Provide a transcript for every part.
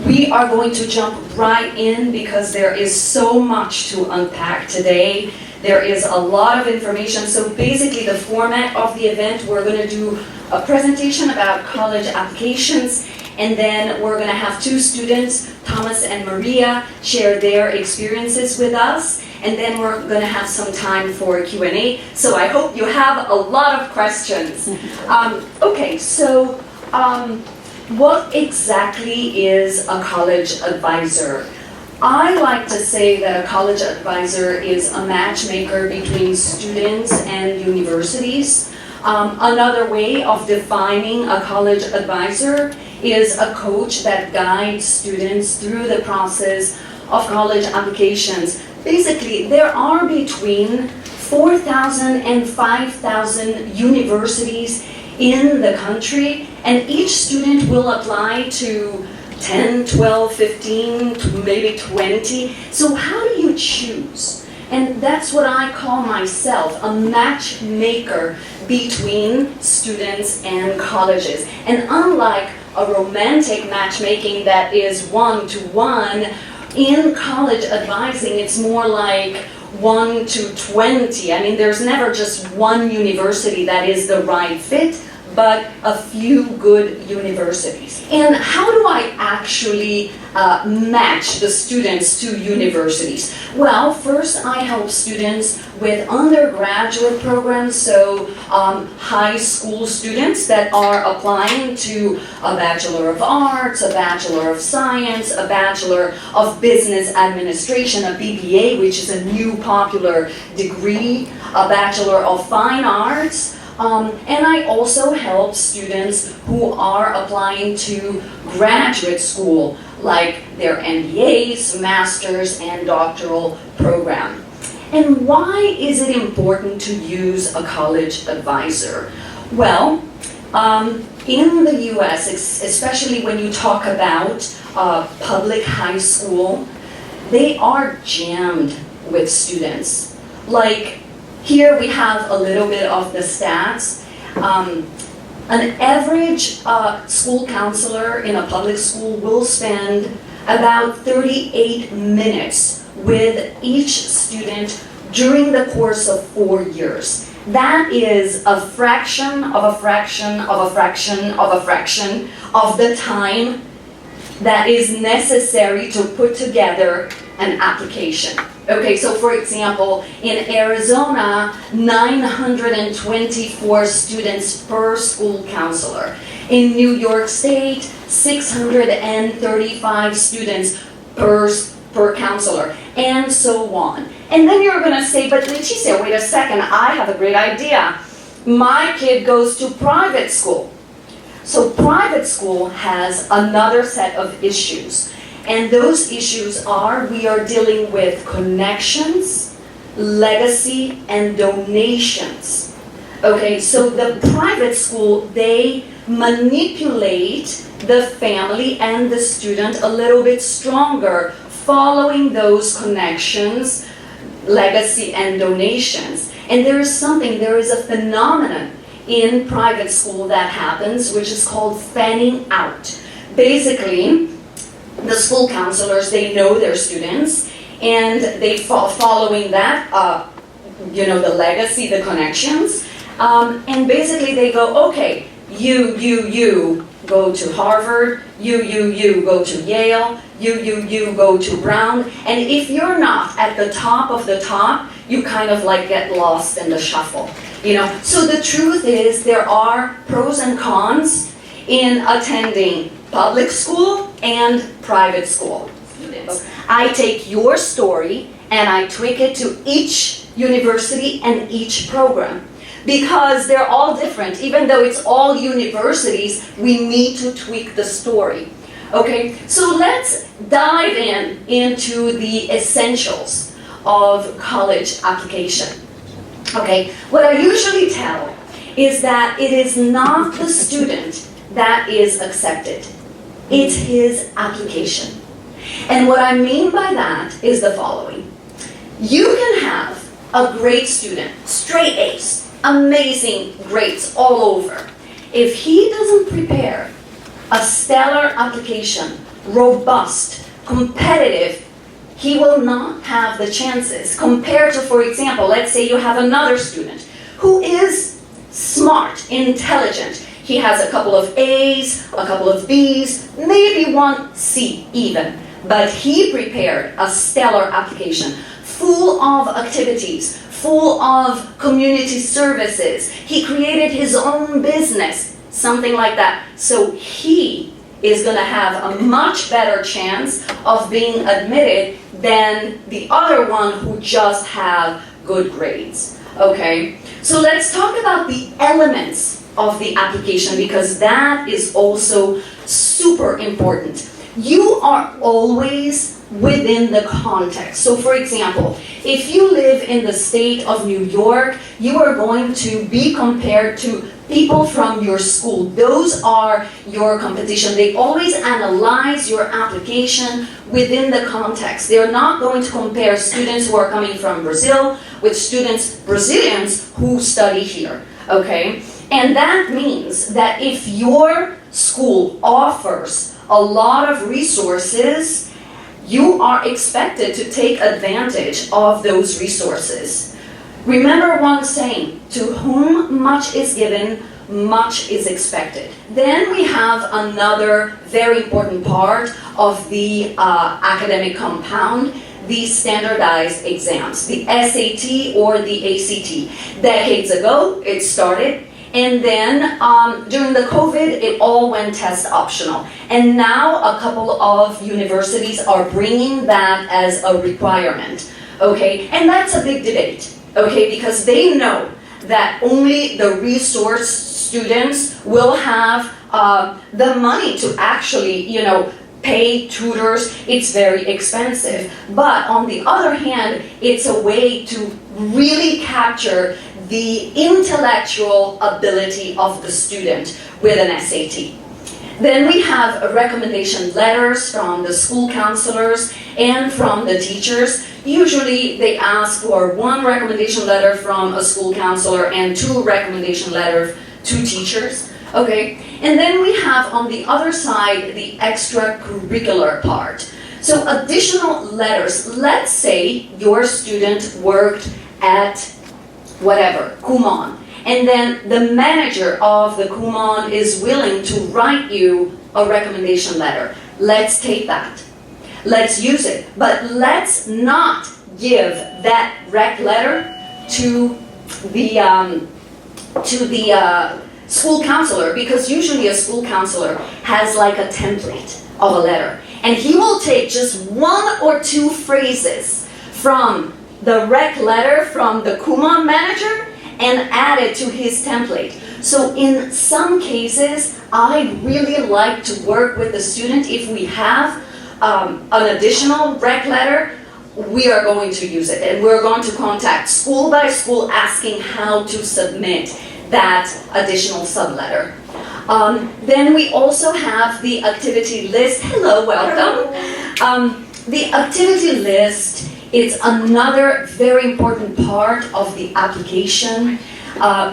we are going to jump right in because there is so much to unpack today. There is a lot of information. So basically the format of the event, we're going to do a presentation about college applications, and then we're going to have two students, Thomas and Maria, share their experiences with us, and then we're going to have some time for Q&A. So I hope you have a lot of questions. Okay, so what exactly is a college advisor? I like to say that a college advisor is a matchmaker between students and universities. Another way of defining a college advisor is a coach that guides students through the process of college applications. Basically, there are between 4,000 and 5,000 universities in the country, and each student will apply to 10, 12, 15, maybe 20. So how do you choose? And that's what I call myself, a matchmaker between students and colleges. And unlike a romantic matchmaking that is one-to-one, in college advising it's more like 1 to 20. I mean, there's never just one university that is the right fit, but a few good universities. And how do I actually match the students to universities? Well, first I help students with undergraduate programs, so high school students that are applying to a Bachelor of Arts, a Bachelor of Science, a Bachelor of Business Administration, a BBA, which is a new popular degree, a Bachelor of Fine Arts. And I also help students who are applying to graduate school, like their MBAs, masters, and doctoral program. And why is it important to use a college advisor? Well, in the US, especially when you talk about public high school, they are jammed with students. Like, here we have a little bit of the stats. An average school counselor in a public school will spend about 38 minutes with each student during the course of 4 years. That is a fraction of a fraction of a fraction of a fraction of the time that is necessary to put together an application. Okay, so for example, in Arizona, 924 students per school counselor. In New York State, 635 students per counselor, and so on. And then you're going to say, but Leticia, wait a second, I have a great idea. My kid goes to private school. So private school has another set of issues. And those issues are, we are dealing with connections, legacy, and donations. Okay, so the private school, they manipulate the family and the student a little bit stronger, following those connections, legacy, and donations. And there is a phenomenon in private school that happens, which is called fanning out. Basically, the school counselors, they know their students, and they following that, the legacy, the connections, and basically they go, okay, you go to Harvard, you go to Yale, you go to Brown, and if you're not at the top of the top, you kind of like get lost in the shuffle, So the truth is, there are pros and cons in attending public school and private school. I take your story and I tweak it to each university and each program, because they're all different. Even though it's all universities, we need to tweak the story. Okay, so let's dive into the essentials of college application. Okay, what I usually tell is that it is not the student that is accepted. It's his application. And what I mean by that is the following. You can have a great student, straight A's, amazing grades all over. If he doesn't prepare a stellar application robust, competitive, he will not have the chances compared to, for example, let's say you have another student who is smart, intelligent. He has a couple of A's, a couple of B's, maybe one C even. But he prepared a stellar application, full of activities, full of community services. He created his own business, something like that. So he is going to have a much better chance of being admitted than the other one who just have good grades. Okay? So let's talk about the elements of the application, because that is also super important. You are always within the context. So for example, if you live in the state of New York, you are going to be compared to people from your school. Those are your competition. They always analyze your application within the context. They're not going to compare students who are coming from Brazil with Brazilians who study here, okay? And that means that if your school offers a lot of resources, you are expected to take advantage of those resources. Remember one saying, to whom much is given, much is expected. Then we have another very important part of the academic compound, the standardized exams, the SAT or the ACT. Decades ago, it started. And then during the COVID, it all went test optional. And now a couple of universities are bringing that as a requirement, okay? And that's a big debate, okay? Because they know that only the resource students will have the money to actually, pay tutors. It's very expensive. But on the other hand, it's a way to really capture the intellectual ability of the student with an SAT. Then we have recommendation letters from the school counselors and from the teachers. Usually they ask for 1 recommendation letter from a school counselor and 2 recommendation letters to teachers. Okay, and then we have on the other side the extracurricular part. So additional letters. Let's say your student worked at whatever, Kumon, and then the manager of the Kumon is willing to write you a recommendation letter. Let's take that. Let's use it. But let's not give that rec letter to the school counselor, because usually a school counselor has like a template of a letter. And he will take just 1 or 2 phrases from the rec letter from the Kumon manager and add it to his template. So in some cases, I really like to work with the student. If we have an additional rec letter, we are going to use it. And we're going to contact school by school asking how to submit that additional subletter. Then we also have the activity list. Hello, welcome. The activity list is another very important part of the application.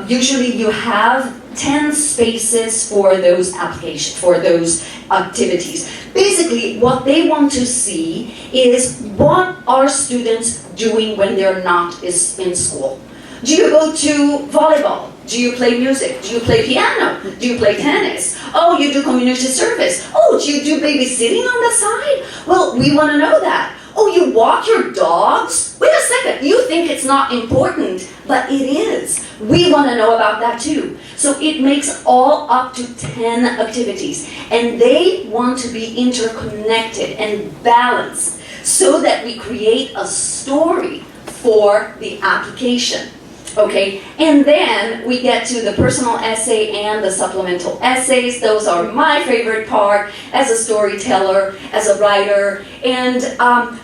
Usually you have 10 spaces for those applications, for those activities. Basically, what they want to see is what are students doing when they're not in school. Do you go to volleyball? Do you play music? Do you play piano? Do you play tennis? Oh, you do community service. Oh, do you do babysitting on the side? Well, we want to know that. Oh, you walk your dogs? Wait a second, you think it's not important, but it is. We want to know about that too. So it makes all up to 10 activities, and they want to be interconnected and balanced so that we create a story for the application. Okay, and then we get to the personal essay and the supplemental essays. Those are my favorite part as a storyteller, as a writer. And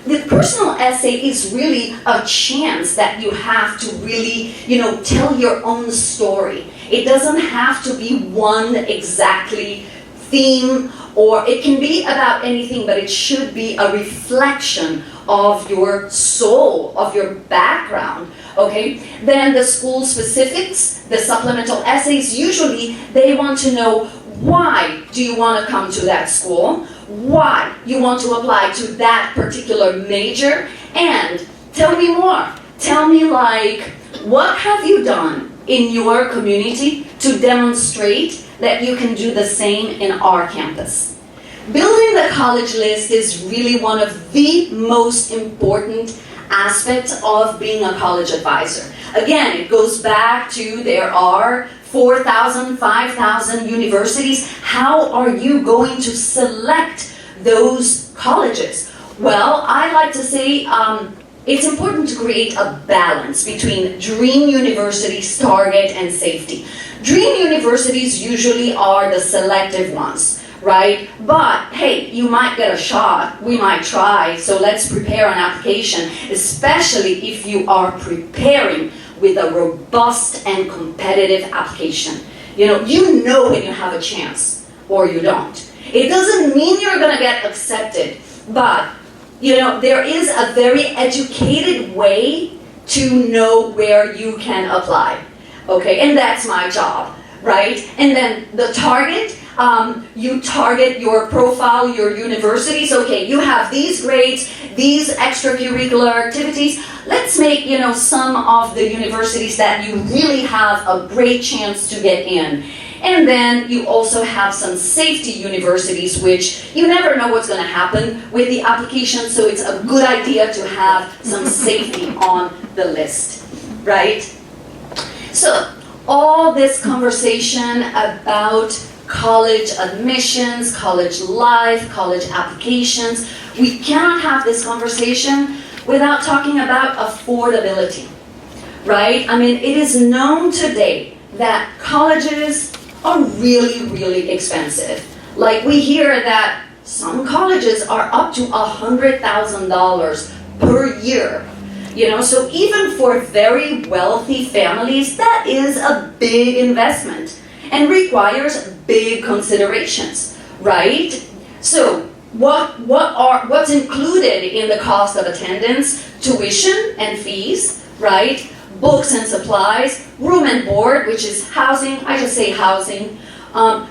the personal essay is really a chance that you have to really, tell your own story. It doesn't have to be one exactly theme, or it can be about anything, but it should be a reflection of your soul, of your background. Okay, then the school specifics, the supplemental essays, usually they want to know, why do you want to come to that school? why you want to apply to that particular major, and tell me more. Tell me, like, what have you done in your community to demonstrate that you can do the same in our campus? Building the college list is really one of the most important aspects of being a college advisor. Again, it goes back to there are 4,000, 5,000 universities. How are you going to select those colleges? Well, I like to say it's important to create a balance between dream universities, target, and safety. Dream universities usually are the selective ones, right? But hey, you might get a shot, we might try, so let's prepare an application, especially if you are preparing with a robust and competitive application. You know when you have a chance, or you don't. It doesn't mean you're gonna get accepted, but there is a very educated way to know where you can apply. Okay, and that's my job, right? And then the target, you target your profile, your universities. Okay, you have these grades, these extracurricular activities. Let's make, some of the universities that you really have a great chance to get in. And then you also have some safety universities, which you never know what's going to happen with the application, so it's a good idea to have some safety on the list, right? So all this conversation about college admissions, college life, college applications, we cannot have this conversation without talking about affordability, right? I mean, it is known today that colleges are really, really expensive. Like, we hear that some colleges are up to $100,000 per year. So even for very wealthy families, that is a big investment and requires big considerations, right? So what's included in the cost of attendance? Tuition and fees, right? Books and supplies, room and board, which is housing, I just say housing,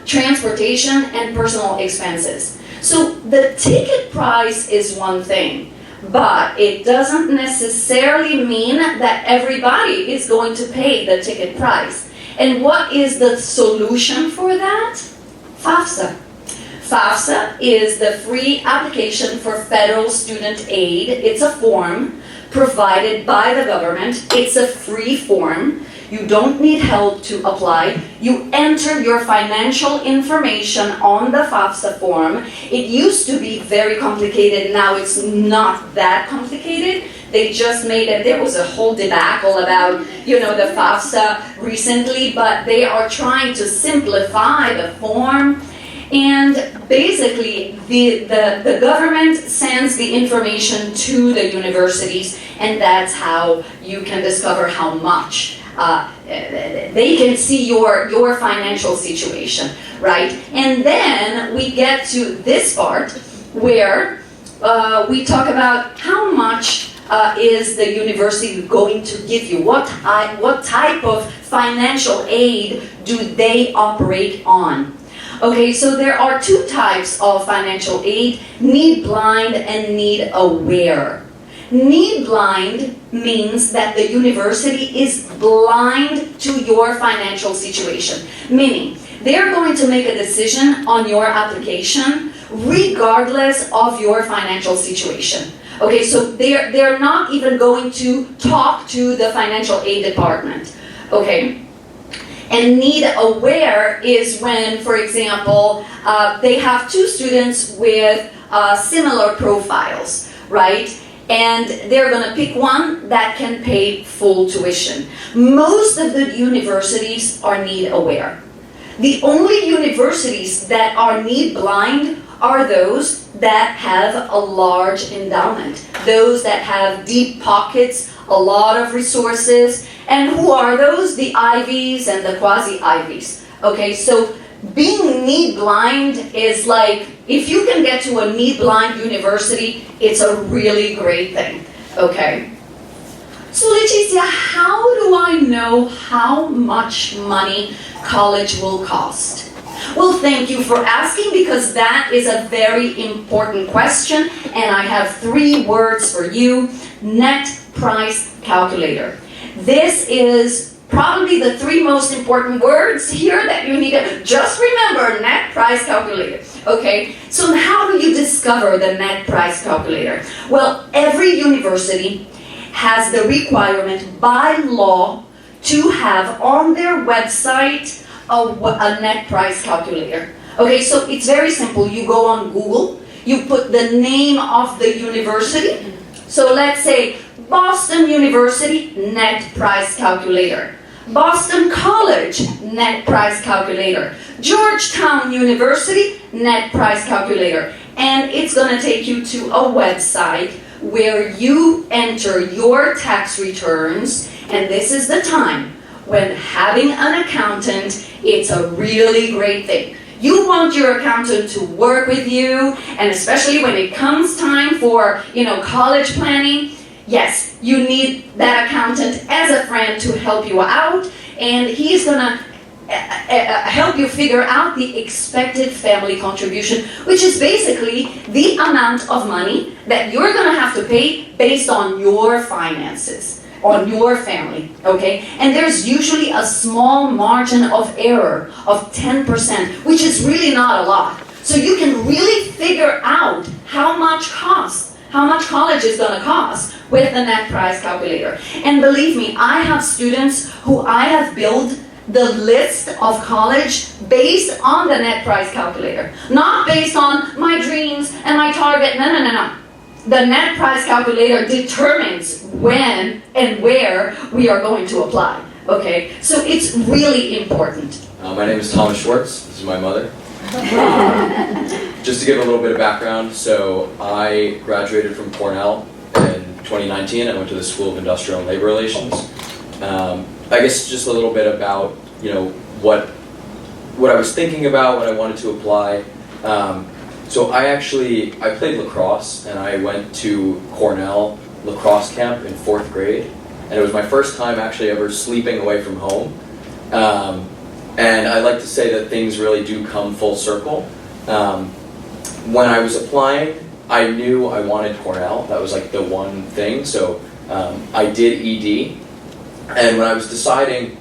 transportation, and personal expenses. So the ticket price is one thing, but it doesn't necessarily mean that everybody is going to pay the ticket price. And what is the solution for that? FAFSA. FAFSA is the free application for federal student aid. It's a form provided by the government. It's a free form. You don't need help to apply. You enter your financial information on the FAFSA form. It used to be very complicated. Now it's not that complicated. They just made it, there was a whole debacle about, the FAFSA recently, but they are trying to simplify the form. And basically, the government sends the information to the universities, and that's how you can discover how much they can see your financial situation, right? And then we get to this part where we talk about how much is the university going to give you? What type of financial aid do they operate on? Okay, so there are two types of financial aid: need blind and need aware. Need blind means that the university is blind to your financial situation, meaning they're going to make a decision on your application regardless of your financial situation. Okay, so they're not even going to talk to the financial aid department. Okay. And need aware is when, for example, they have two students with similar profiles, right? And they're going to pick one that can pay full tuition. Most of the universities are need aware. The only universities that are need blind are those that have a large endowment, those that have deep pockets, a lot of resources. And who are those? The Ivies and the quasi-Ivies. Okay, so being need blind is like, if you can get to a need blind university, it's a really great thing. Okay. So Leticia, how do I know how much money college will cost? Well, thank you for asking, because that is a very important question, and I have 3 words for you. Net price calculator. This is probably the 3 most important words here that you need to just remember. Net price calculator. Okay, so how do you discover the net price calculator? Well, every university has the requirement by law to have on their website a net price calculator. Okay, so it's very simple. You go on Google, you put the name of the university. So let's say Boston University net price calculator, Boston College net price calculator, Georgetown University net price calculator. And it's going to take you to a website where you enter your tax returns, and this is the time when having an accountant, it's a really great thing. You want your accountant to work with you, and especially when it comes time for, college planning, yes, you need that accountant as a friend to help you out, and he's gonna help you figure out the expected family contribution, which is basically the amount of money that you're gonna have to pay based on your finances, on your family, okay? And there's usually a small margin of error of 10%, which is really not a lot. So you can really figure out how much college is gonna cost with the net price calculator. And believe me, I have students who I have built the list of college based on the net price calculator, not based on my dreams and my target. No. The net price calculator determines when and where we are going to apply. Okay, so it's really important. My name is Leticia Schwartz. This is my mother. Just to give a little bit of background, so I graduated from Cornell in 2019. I went to the School of Industrial and Labor Relations. I guess just a little bit about what I was thinking about when I wanted to apply. So I played lacrosse, and I went to Cornell lacrosse camp in 4th grade, and it was my first time actually ever sleeping away from home. And I like to say that things really do come full circle. When I was applying, I knew I wanted Cornell. That was like the one thing. So I did ED, and when I was deciding,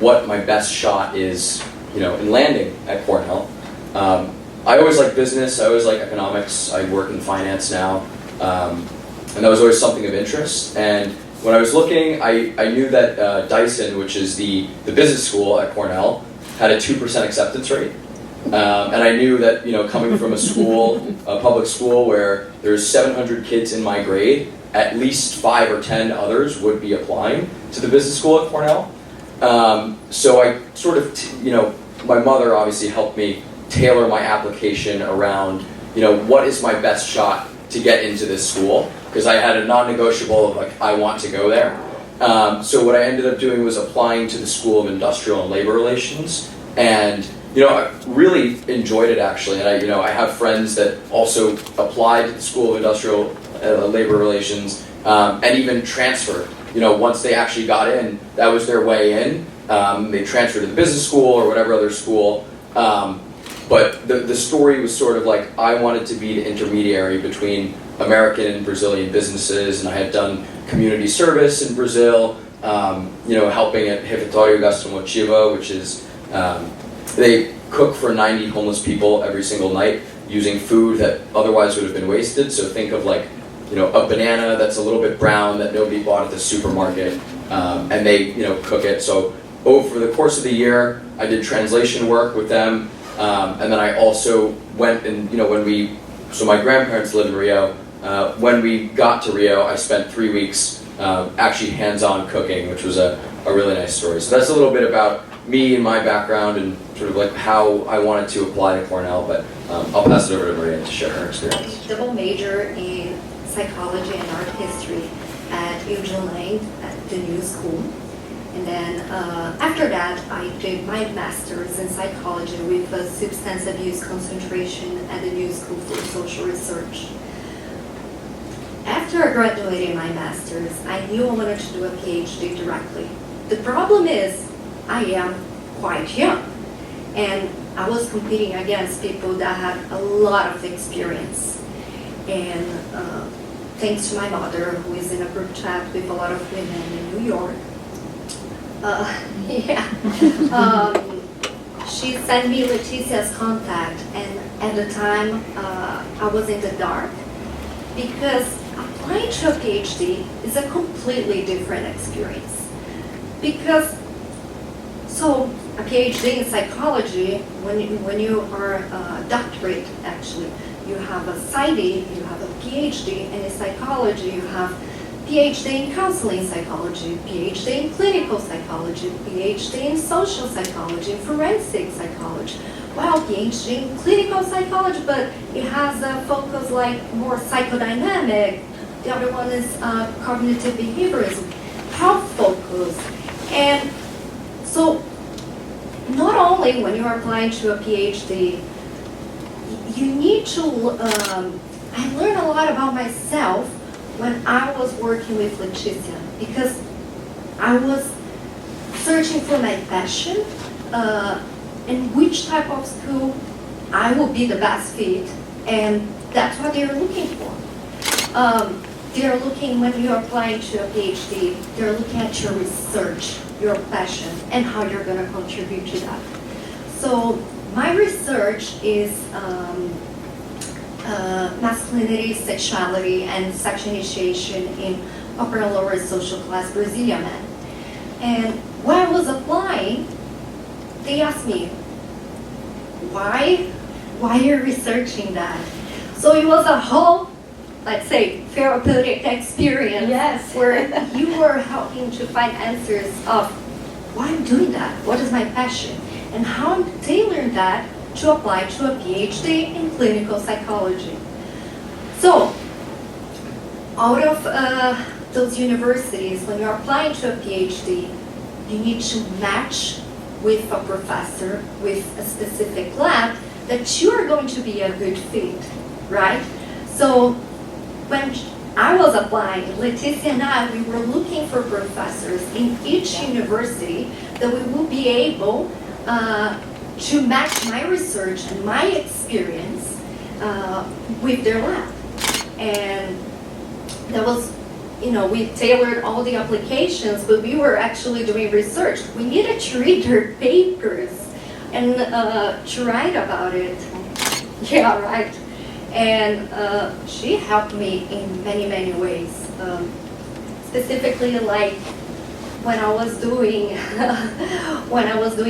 what my best shot is, in landing at Cornell, I always like business. I always like economics. I work in finance now, and that was always something of interest. And when I was looking, I knew that Dyson, which is the business school at Cornell, had a 2% acceptance rate. And I knew that, coming from a public school where there's 700 kids in my grade, at least 5 or 10 others would be applying to the business school at Cornell. So I sort of, my mother obviously helped me tailor my application around, what is my best shot to get into this school, because I had a non-negotiable of I want to go there. So what I ended up doing was applying to the School of Industrial and Labor Relations, and I really enjoyed it actually. And I have friends that also applied to the School of Industrial Labor Relations and even transferred. Once they actually got in, that was their way in. They transferred to the business school or whatever other school. But the story was sort of like I wanted to be the intermediary between American and Brazilian businesses, and I had done community service in Brazil, helping at Refeitório Gastromotiva, which is they cook for 90 homeless people every single night using food that otherwise would have been wasted. So think of a banana that's a little bit brown that nobody bought at the supermarket, and they cook it. So over the course of the year, I did translation work with them, and then I also went and so my grandparents live in Rio. When we got to Rio, I spent 3 weeks actually hands-on cooking, which was a really nice story. So that's a little bit about me and my background and sort of how I wanted to apply to Cornell, but I'll pass it over to Maria to share her experience. I double major in psychology and art history at Eugene Lane at the New School. And then after that, I did my master's in psychology with a substance abuse concentration at the New School for Social Research. After graduating my master's, I knew I wanted to do a PhD directly. The problem is, I am quite young. And I was competing against people that had a lot of experience. And thanks to my mother, who is in a group chat with a lot of women in New York, she sent me Leticia's contact, and at the time I was in the dark, because applying to a PhD is a completely different experience. Because, so a PhD in psychology, when you are a doctorate, actually, you have a PsyD, you have a PhD, and in psychology you have PhD in counseling psychology, PhD in clinical psychology, PhD in social psychology, forensic psychology. Well, PhD in clinical psychology, but it has a focus like more psychodynamic. The other one is cognitive behaviorism, health focus. And so not only when you're applying to a PhD, you need to, I learned a lot about myself when I was working with Leticia, because I was searching for my passion and which type of school I will be the best fit, and that's what they're looking for. They're looking, when you're applying to a PhD, they're looking at your research, your passion, and how you're going to contribute to that. So my research is masculinity, sexuality, and sex initiation in upper and lower social class Brazilian men. And when I was applying, they asked me, why are you researching that? So it was a whole, let's say, therapeutic experience. Yes. Where you were helping to find answers of why I'm doing that, what is my passion, and how I'm tailoring that to apply to a PhD in clinical psychology. So, out of those universities, when you're applying to a PhD, you need to match with a professor, with a specific lab, that you are going to be a good fit, right? So, when I was applying, Leticia and I, we were looking for professors in each university that we will be able to match my research and my experience with their lab. And that was, we tailored all the applications, but we were actually doing research. We needed to read their papers and to write about it. Yeah, right. And she helped me in many, many ways. Specifically, like when I was doing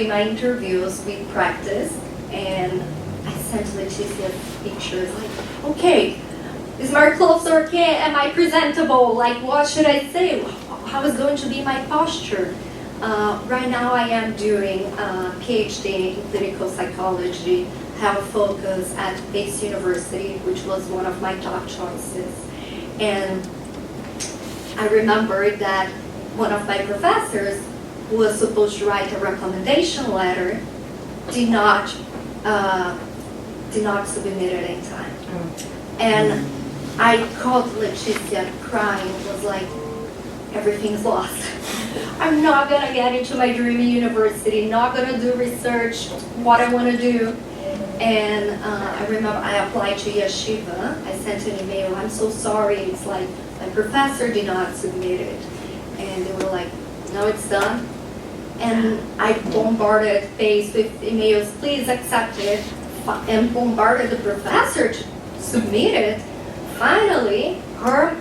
my interviews, we practiced, and I sent Leticia pictures like, okay, is my clothes okay? Am I presentable? Like, what should I say? How is going to be my posture? Right now, I am doing a PhD in clinical psychology, health focus at Pace University, which was one of my top choices. And I remember that one of my professors, who was supposed to write a recommendation letter, did not submit it in time. And I called Leticia crying, was like, everything's lost. I'm not gonna get into my dreamy university, not gonna do research, what I wanna do. And I remember I applied to Yeshiva. I sent an email, I'm so sorry, it's like, my professor did not submit it. And they were like, no, it's done. And I bombarded Pace with emails, please accept it, and bombarded the professor to submit it. Finally, her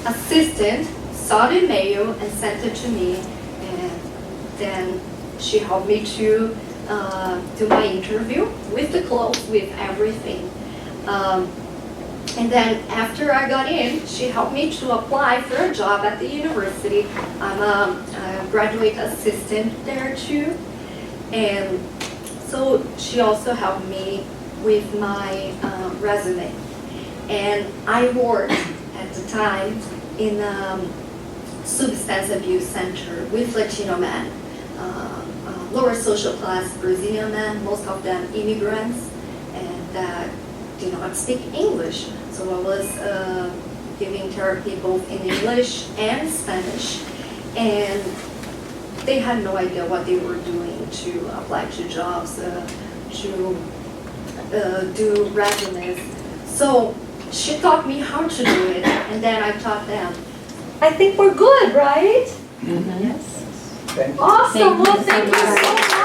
assistant saw the email and sent it to me, and then she helped me to do my interview with the clothes, with everything. And then after I got in, she helped me to apply for a job at the university. I'm a graduate assistant there too. And so she also helped me with my resume. And I worked at the time in a substance abuse center with Latino men, lower social class Brazilian men, most of them immigrants, and that did not speak English. So I was giving therapy both in English and Spanish, and they had no idea what they were doing. to apply to jobs, to do resumes. So she taught me how to do it, and then I taught them. I think we're good, right? Yes. Awesome. Well, thank you so much.